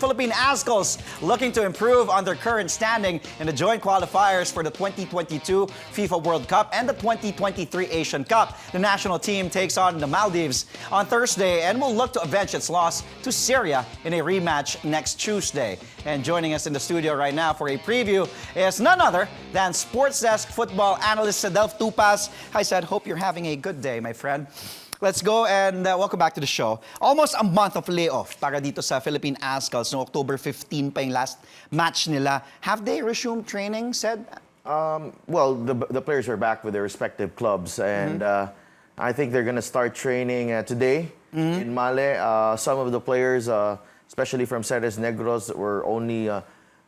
Philippine Azkals looking to improve on their current standing in the joint qualifiers for the 2022 FIFA World Cup and the 2023 Asian Cup. The national team takes on the Maldives on Thursday and will look to avenge its loss to Syria in a rematch next Tuesday. And joining us in the studio right now for a preview is none other than Sports Desk football analyst Cedelf Tupas. Hi, Ced. Hope you're having a good day, my friend. Let's go and welcome back to the show. Almost a month of layoff para dito sa Philippine Azkals. No, October 15 pa yung last match nila. Have they resumed training, Ced? Well, the players are back with their respective clubs, and I think they're going to start training today in Male. Some of the players, especially from Ceres Negros, were only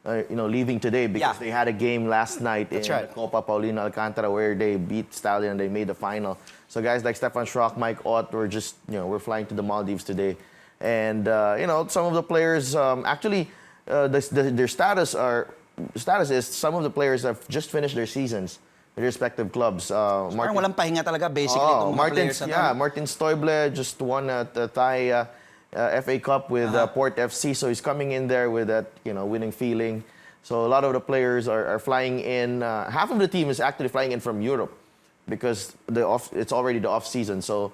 leaving today because they had a game last night in Copa Paulina Alcantara where they beat Stallion and they made the final. So guys like Stefan Schrock, Mike Ott were just, we're flying to the Maldives today. And, some of the players, their status is some of the players have just finished their seasons with respective clubs. Parang walang pahinga talaga, basically. Martin Stoible just won the Thai FA Cup with Port FC, so he's coming in there with that, winning feeling. So a lot of the players are flying in. Half of the team is actually flying in from Europe because it's already the off season. So,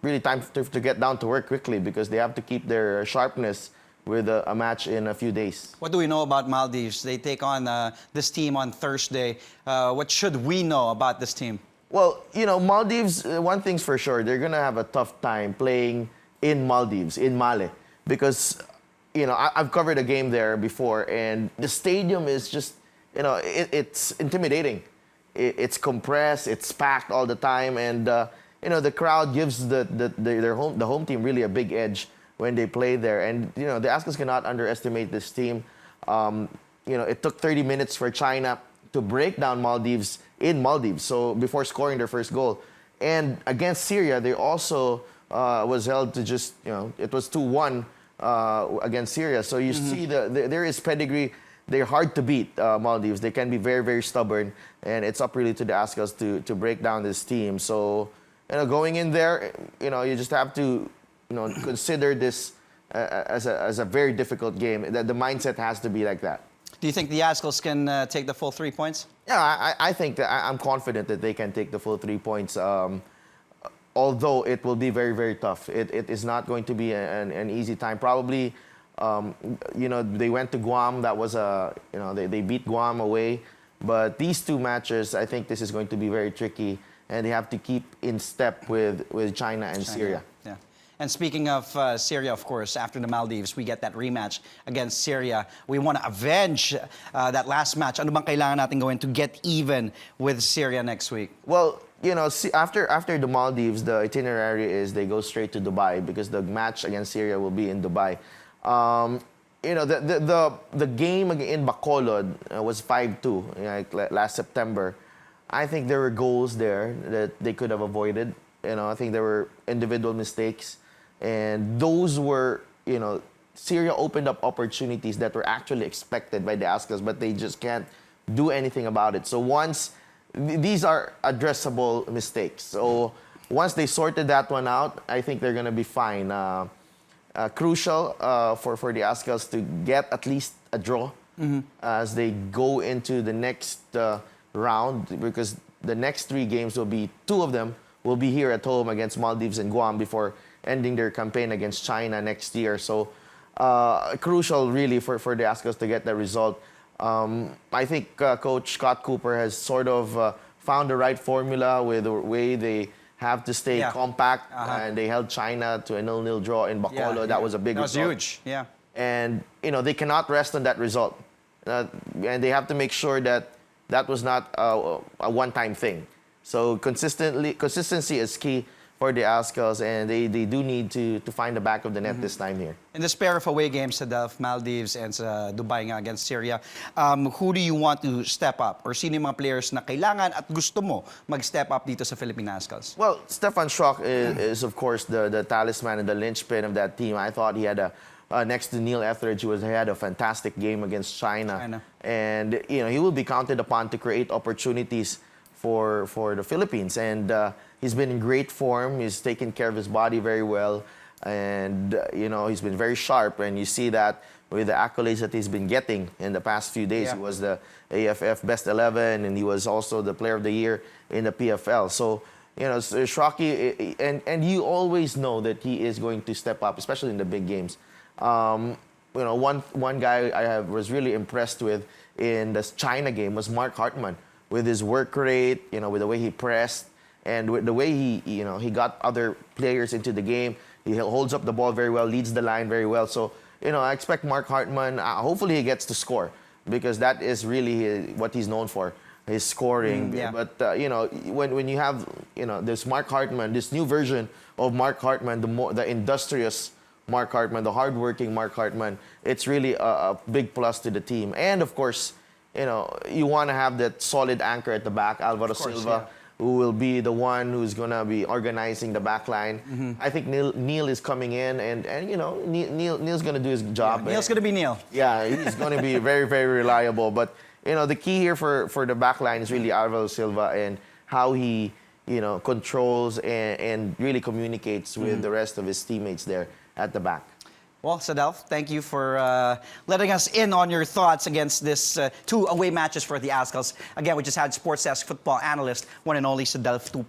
really time to get down to work quickly because they have to keep their sharpness with a match in a few days. What do we know about Maldives? They take on this team on Thursday. What should we know about this team? Well, Maldives, one thing's for sure, they're going to have a tough time playing in Maldives, in Male, because, I've covered a game there before, and the stadium is just, it's intimidating. It's compressed, it's packed all the time, and, the crowd gives the home team really a big edge when they play there. And, the Azkals cannot underestimate this team. It took 30 minutes for China to break down Maldives in Maldives, so before scoring their first goal. And against Syria, they also was held to just, it was 2-1 against Syria. So you see there is pedigree. They're hard to beat, Maldives. They can be very, very stubborn. And it's up really to the Azkals to break down this team. So, going in there, you just have to, consider this as a very difficult game. The mindset has to be like that. Do you think the Azkals can take the full 3 points? Yeah, I think that I'm confident that they can take the full 3 points. Although it will be very, very tough. It is not going to be an easy time. Probably, they went to Guam. That was they beat Guam away. But these two matches, I think this is going to be very tricky. And they have to keep in step with China and Syria. Yeah. And speaking of Syria, of course, after the Maldives, we get that rematch against Syria. We want to avenge that last match. Ano bang kailangan natin gawin to get even with Syria next week? Well, after the Maldives, the itinerary is they go straight to Dubai because the match against Syria will be in Dubai. The game in Bacolod was 5-2 last September. I think there were goals there that they could have avoided. I think there were individual mistakes. And those were, Syria opened up opportunities that were actually expected by the Azkals, but they just can't do anything about it. So these are addressable mistakes. So once they sorted that one out, I think they're going to be fine. Crucial for the Azkals to get at least a draw as they go into the next round, because the next 3 games will be, 2 of them will be here at home against Maldives and Guam before ending their campaign against China next year. So crucial really for the Azkals to get the result. I think Coach Scott Cooper has sort of found the right formula with the way they have to stay compact, and they held China to a 0-0 draw in Bacolod. That was a big result. That was huge, yeah. And, they cannot rest on that result. And they have to make sure that was not a one-time thing. So consistency is key for the Azkals, and they do need to find the back of the net this time here. In this pair of away games, Cedelf, Maldives, and Dubai nga against Syria, who do you want to step up? Or sino yung mga players na kailangan at gusto mo mag-step up dito sa Philippine Azkals? Well, Stefan Schrock is of course, the talisman and the linchpin of that team. I thought he had next to Neil Etheridge, he had a fantastic game against China. And, he will be counted upon to create opportunities for the Philippines. And he's been in great form. He's taken care of his body very well. And, he's been very sharp, and you see that with the accolades that he's been getting in the past few days. Yeah. He was the AFF Best 11, and he was also the Player of the Year in the PFL. So, Shraki, and you always know that he is going to step up, especially in the big games. One guy was really impressed with in the China game was Mark Hartman, with his work rate, with the way he pressed, and with the way he got other players into the game. He holds up the ball very well, leads the line very well. So, I expect Mark Hartman, hopefully he gets to score, because that is really what he's known for, his scoring. Yeah. But, when you have, this Mark Hartman, this new version of Mark Hartman, the industrious Mark Hartman, the hardworking Mark Hartman, it's really a big plus to the team. And, of course, you want to have that solid anchor at the back, Alvaro Silva, who will be the one who's going to be organizing the back line. I think Neil is coming in, and Neil's going to do his job. Neil's going to be Neil. Yeah, he's going to be very, very reliable. But, the key here for the back line is really Alvaro Silva and how he, controls and really communicates with the rest of his teammates there at the back. Well, Cedelf, thank you for letting us in on your thoughts against this 2 away matches for the Azkals. Again, we just had Sports Desk football analyst, one and only Cedelf Tupas.